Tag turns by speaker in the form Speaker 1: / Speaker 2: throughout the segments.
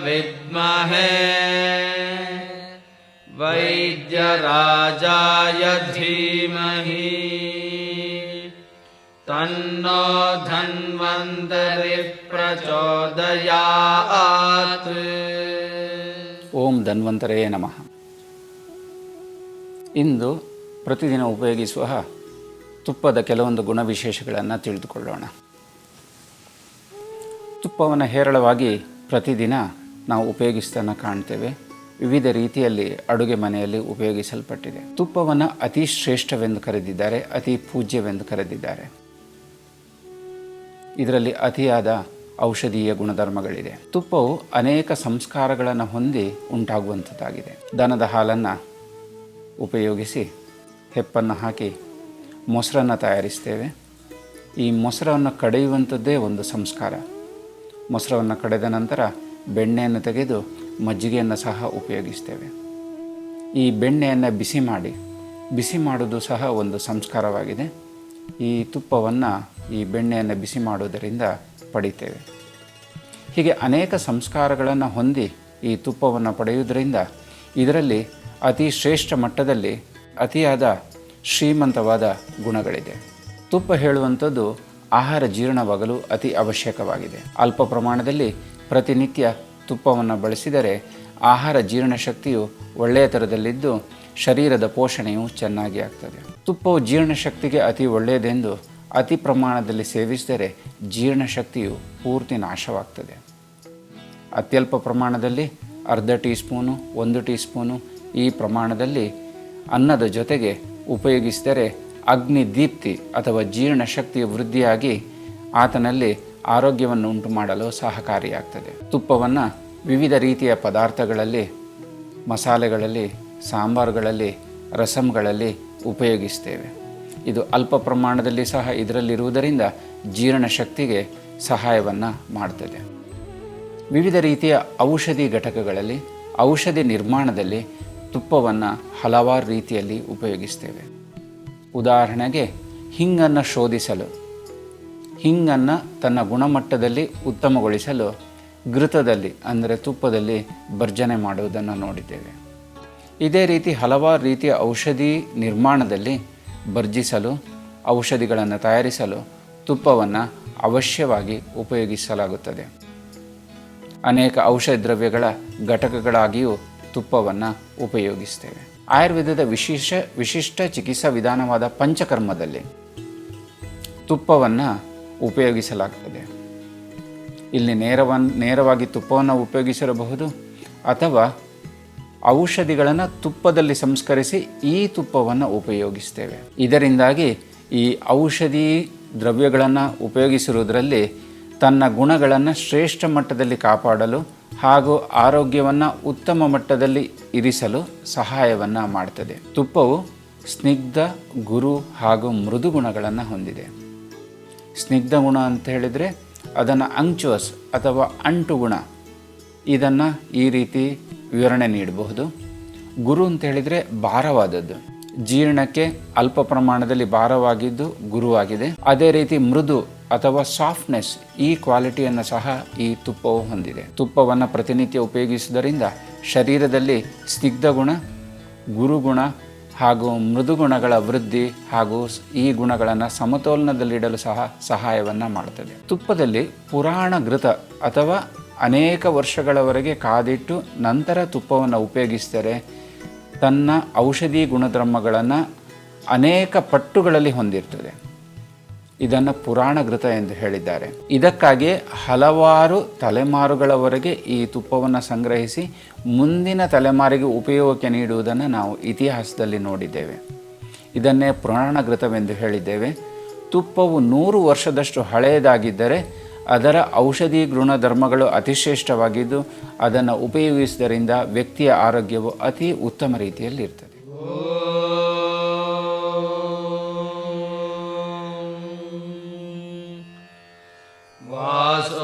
Speaker 1: ವಿದ್ಮಹೇ ವೈದ್ಯರಾಜಾಯ ಧೀಮಹಿ ತನ್ನೋ ಧನ್ವಂತರಿ ಪ್ರಚೋದಯಾತ್.
Speaker 2: ಓಂ ಧನ್ವಂತರೇ ನಮಃ. ಇಂದು ಪ್ರತಿದಿನ ಉಪಯೋಗಿಸುವ ತುಪ್ಪದ ಕೆಲವೊಂದು ಗುಣವಿಶೇಷಗಳನ್ನು ತಿಳಿದುಕೊಳ್ಳೋಣ. ತುಪ್ಪವನ್ನು ಹೇರಳವಾಗಿ ಪ್ರತಿದಿನ ನಾವು ಉಪಯೋಗಿಸ್ತನ್ನು ಕಾಣ್ತೇವೆ. ವಿವಿಧ ರೀತಿಯಲ್ಲಿ ಅಡುಗೆ ಮನೆಯಲ್ಲಿ ಉಪಯೋಗಿಸಲ್ಪಟ್ಟಿದೆ. ತುಪ್ಪವನ್ನು ಅತಿ ಶ್ರೇಷ್ಠವೆಂದು ಕರೆದಿದ್ದಾರೆ, ಅತಿ ಪೂಜ್ಯವೆಂದು ಕರೆದಿದ್ದಾರೆ. ಇದರಲ್ಲಿ ಅತಿಯಾದ ಔಷಧೀಯ ಗುಣಧರ್ಮಗಳಿದೆ. ತುಪ್ಪವು ಅನೇಕ ಸಂಸ್ಕಾರಗಳನ್ನು ಹೊಂದಿ ಉಂಟಾಗುವಂಥದ್ದಾಗಿದೆ. ದನದ ಹಾಲನ್ನು ಉಪಯೋಗಿಸಿ ಹೆಪ್ಪನ್ನು ಹಾಕಿ ಮೊಸರನ್ನು ತಯಾರಿಸ್ತೇವೆ. ಈ ಮೊಸರನ್ನು ಕಡೆಯುವಂಥದ್ದೇ ಒಂದು ಸಂಸ್ಕಾರ. ಮೊಸರನ್ನು ಕಡೆದ ನಂತರ ಬೆಣ್ಣೆಯನ್ನು ತೆಗೆದು ಮಜ್ಜಿಗೆಯನ್ನು ಸಹ ಉಪಯೋಗಿಸ್ತೇವೆ. ಈ ಬೆಣ್ಣೆಯನ್ನು ಬಿಸಿ ಮಾಡೋದು ಸಹ ಒಂದು ಸಂಸ್ಕಾರವಾಗಿದೆ. ಈ ತುಪ್ಪವನ್ನು ಈ ಬೆಣ್ಣೆಯನ್ನು ಬಿಸಿ ಮಾಡುವುದರಿಂದ ಪಡಿತೇವೆ. ಹೀಗೆ ಅನೇಕ ಸಂಸ್ಕಾರಗಳನ್ನು ಹೊಂದಿ ಈ ತುಪ್ಪವನ್ನು ಪಡೆಯುವುದರಿಂದ ಇದರಲ್ಲಿ ಅತಿ ಶ್ರೇಷ್ಠ ಮಟ್ಟದಲ್ಲಿ ಅತಿಯಾದ ಶ್ರೀಮಂತವಾದ ಗುಣಗಳಿದೆ. ತುಪ್ಪ ಹೇಳುವಂಥದ್ದು ಆಹಾರ ಜೀರ್ಣವಾಗಲು ಅತಿ ಅವಶ್ಯಕವಾಗಿದೆ. ಅಲ್ಪ ಪ್ರಮಾಣದಲ್ಲಿ ಪ್ರತಿನಿತ್ಯ ತುಪ್ಪವನ್ನು ಬಳಸಿದರೆ ಆಹಾರ ಜೀರ್ಣಶಕ್ತಿಯು ಒಳ್ಳೆಯ ಥರದಲ್ಲಿದ್ದು ಶರೀರದ ಪೋಷಣೆಯು ಚೆನ್ನಾಗಿ ಆಗ್ತದೆ. ತುಪ್ಪವು ಜೀರ್ಣಶಕ್ತಿಗೆ ಅತಿ ಒಳ್ಳೆಯದೆಂದು ಅತಿ ಪ್ರಮಾಣದಲ್ಲಿ ಸೇವಿಸಿದರೆ ಜೀರ್ಣಶಕ್ತಿಯು ಪೂರ್ತಿ ನಾಶವಾಗ್ತದೆ. ಅತ್ಯಲ್ಪ ಪ್ರಮಾಣದಲ್ಲಿ ಅರ್ಧ ಟೀ ಸ್ಪೂನು 1 ಟೀ ಸ್ಪೂನು ಈ ಪ್ರಮಾಣದಲ್ಲಿ ಅನ್ನದ ಜೊತೆಗೆ ಉಪಯೋಗಿಸಿದರೆ ಅಗ್ನಿದೀಪ್ತಿ ಅಥವಾ ಜೀರ್ಣಶಕ್ತಿಯ ವೃದ್ಧಿಯಾಗಿ ಆತನಲ್ಲಿ ಆರೋಗ್ಯವನ್ನು ಉಂಟು ಮಾಡಲು ಸಹಕಾರಿಯಾಗ್ತದೆ. ತುಪ್ಪವನ್ನು ವಿವಿಧ ರೀತಿಯ ಪದಾರ್ಥಗಳಲ್ಲಿ, ಮಸಾಲೆಗಳಲ್ಲಿ, ಸಾಂಬಾರುಗಳಲ್ಲಿ, ರಸಂಗಳಲ್ಲಿ ಉಪಯೋಗಿಸ್ತೇವೆ. ಇದು ಅಲ್ಪ ಪ್ರಮಾಣದಲ್ಲಿ ಸಹ ಇದರಲ್ಲಿರುವುದರಿಂದ ಜೀರ್ಣಶಕ್ತಿಗೆ ಸಹಾಯವನ್ನು ಮಾಡ್ತದೆ. ವಿವಿಧ ರೀತಿಯ ಔಷಧಿ ಘಟಕಗಳಲ್ಲಿ, ಔಷಧಿ ನಿರ್ಮಾಣದಲ್ಲಿ ತುಪ್ಪವನ್ನು ಹಲವಾರು ರೀತಿಯಲ್ಲಿ ಉಪಯೋಗಿಸ್ತೇವೆ. ಉದಾಹರಣೆಗೆ ಹಿಂಗನ್ನು ಶೋಧಿಸಲು, ಹಿಂಗನ್ನು ತನ್ನ ಗುಣಮಟ್ಟದಲ್ಲಿ ಉತ್ತಮಗೊಳಿಸಲು ಘೃತದಲ್ಲಿ ಅಂದರೆ ತುಪ್ಪದಲ್ಲಿ ಭರ್ಜನೆ ಮಾಡುವುದನ್ನು ನೋಡಿದ್ದೇವೆ. ಇದೇ ರೀತಿ ಹಲವಾರು ರೀತಿಯ ಔಷಧಿ ನಿರ್ಮಾಣದಲ್ಲಿ ಭರ್ಜಿಸಲು, ಔಷಧಿಗಳನ್ನು ತಯಾರಿಸಲು ತುಪ್ಪವನ್ನು ಅವಶ್ಯವಾಗಿ ಉಪಯೋಗಿಸಲಾಗುತ್ತದೆ. ಅನೇಕ ಔಷಧ ದ್ರವ್ಯಗಳ ಘಟಕಗಳಾಗಿಯೂ ತುಪ್ಪವನ್ನು ಉಪಯೋಗಿಸ್ತೇವೆ. ಆಯುರ್ವೇದದ ವಿಶಿಷ್ಟ ಚಿಕಿತ್ಸಾ ವಿಧಾನವಾದ ಪಂಚಕರ್ಮದಲ್ಲಿ ತುಪ್ಪವನ್ನು ಉಪಯೋಗಿಸಲಾಗುತ್ತದೆ. ಇಲ್ಲಿ ನೇರವಾಗಿ ತುಪ್ಪವನ್ನು ಉಪಯೋಗಿಸಿರಬಹುದು ಅಥವಾ ಔಷಧಿಗಳನ್ನು ತುಪ್ಪದಲ್ಲಿ ಸಂಸ್ಕರಿಸಿ ಈ ತುಪ್ಪವನ್ನು ಉಪಯೋಗಿಸ್ತೇವೆ. ಇದರಿಂದಾಗಿ ಈ ಔಷಧಿ ದ್ರವ್ಯಗಳನ್ನು ಉಪಯೋಗಿಸಿರುವುದರಲ್ಲಿ ತನ್ನ ಗುಣಗಳನ್ನು ಶ್ರೇಷ್ಠ ಮಟ್ಟದಲ್ಲಿ ಕಾಪಾಡಲು ಹಾಗೂ ಆರೋಗ್ಯವನ್ನು ಉತ್ತಮ ಮಟ್ಟದಲ್ಲಿ ಇರಿಸಲು ಸಹಾಯವನ್ನು ಮಾಡ್ತದೆ. ತುಪ್ಪವು ಸ್ನಿಗ್ಧ, ಗುರು ಹಾಗೂ ಮೃದು ಗುಣಗಳನ್ನು ಹೊಂದಿದೆ. ಸ್ನಿಗ್ಧ ಗುಣ ಅಂತ ಹೇಳಿದರೆ ಅದನ್ನು ಅಂಚುವಸ್ ಅಥವಾ ಅಂಟು ಗುಣ, ಇದನ್ನು ಈ ರೀತಿ ವಿವರಣೆ ನೀಡಬಹುದು. ಗುರು ಅಂತ ಹೇಳಿದರೆ ಭಾರವಾದದ್ದು, ಜೀರ್ಣಕ್ಕೆ ಅಲ್ಪ ಪ್ರಮಾಣದಲ್ಲಿ ಭಾರವಾಗಿದ್ದು ಗುರುವಾಗಿದೆ. ಅದೇ ರೀತಿ ಮೃದು ಅಥವಾ ಸಾಫ್ಟ್ನೆಸ್, ಈ ಕ್ವಾಲಿಟಿಯನ್ನು ಸಹ ಈ ತುಪ್ಪವು ಹೊಂದಿದೆ. ತುಪ್ಪವನ್ನು ಪ್ರತಿನಿತ್ಯ ಉಪಯೋಗಿಸುವುದರಿಂದ ಶರೀರದಲ್ಲಿ ಸ್ನಿಗ್ಧ ಗುಣ, ಗುರುಗುಣ ಹಾಗೂ ಮೃದುಗುಣಗಳ ವೃದ್ಧಿ ಹಾಗೂ ಈ ಗುಣಗಳನ್ನು ಸಮತೋಲನದಲ್ಲಿಡಲು ಸಹ ಸಹಾಯವನ್ನು ಮಾಡುತ್ತದೆ. ತುಪ್ಪದಲ್ಲಿ ಪುರಾಣ ಘೃತ ಅಥವಾ ಅನೇಕ ವರ್ಷಗಳವರೆಗೆ ಕಾದಿಟ್ಟು ನಂತರ ತುಪ್ಪವನ್ನು ಉಪಯೋಗಿಸಿದರೆ ತನ್ನ ಔಷಧಿ ಗುಣಧರ್ಮಗಳನ್ನು ಅನೇಕ ಪಟ್ಟುಗಳಲ್ಲಿ ಹೊಂದಿರ್ತದೆ. ಇದನ್ನು ಪುರಾಣ ಘೃತ ಎಂದು ಹೇಳಿದ್ದಾರೆ. ಇದಕ್ಕಾಗಿ ಹಲವಾರು ತಲೆಮಾರುಗಳವರೆಗೆ ಈ ತುಪ್ಪವನ್ನು ಸಂಗ್ರಹಿಸಿ ಮುಂದಿನ ತಲೆಮಾರಿಗೆ ಉಪಯೋಗಕ್ಕೆ ನೀಡುವುದನ್ನು ನಾವು ಇತಿಹಾಸದಲ್ಲಿ ನೋಡಿದ್ದೇವೆ. ಇದನ್ನೇ ಪುರಾಣ ಘೃತವೆಂದು ಹೇಳಿದ್ದೇವೆ. ತುಪ್ಪವು 100 ವರ್ಷದಷ್ಟು ಹಳೆಯದಾಗಿದ್ದರೆ ಅದರ ಔಷಧಿ ಗುಣಧರ್ಮಗಳು ಅತಿಶ್ರೇಷ್ಠವಾಗಿದ್ದು ಅದನ್ನು ಉಪಯೋಗಿಸುವುದರಿಂದ ವ್ಯಕ್ತಿಯ ಆರೋಗ್ಯವು ಅತಿ ಉತ್ತಮ ರೀತಿಯಲ್ಲಿರ್ತದೆ.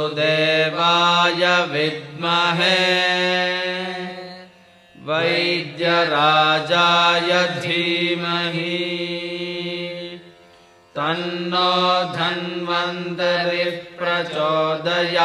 Speaker 1: ವಾಸುದೇವಾಯ ವಿದ್ಮಹೇ ವೈದ್ಯರಾಜಾಯ ಧೀಮಹಿ ತನ್ನೋ ಧನ್ವಂತರಿ ಪ್ರಚೋದಯಾತ್.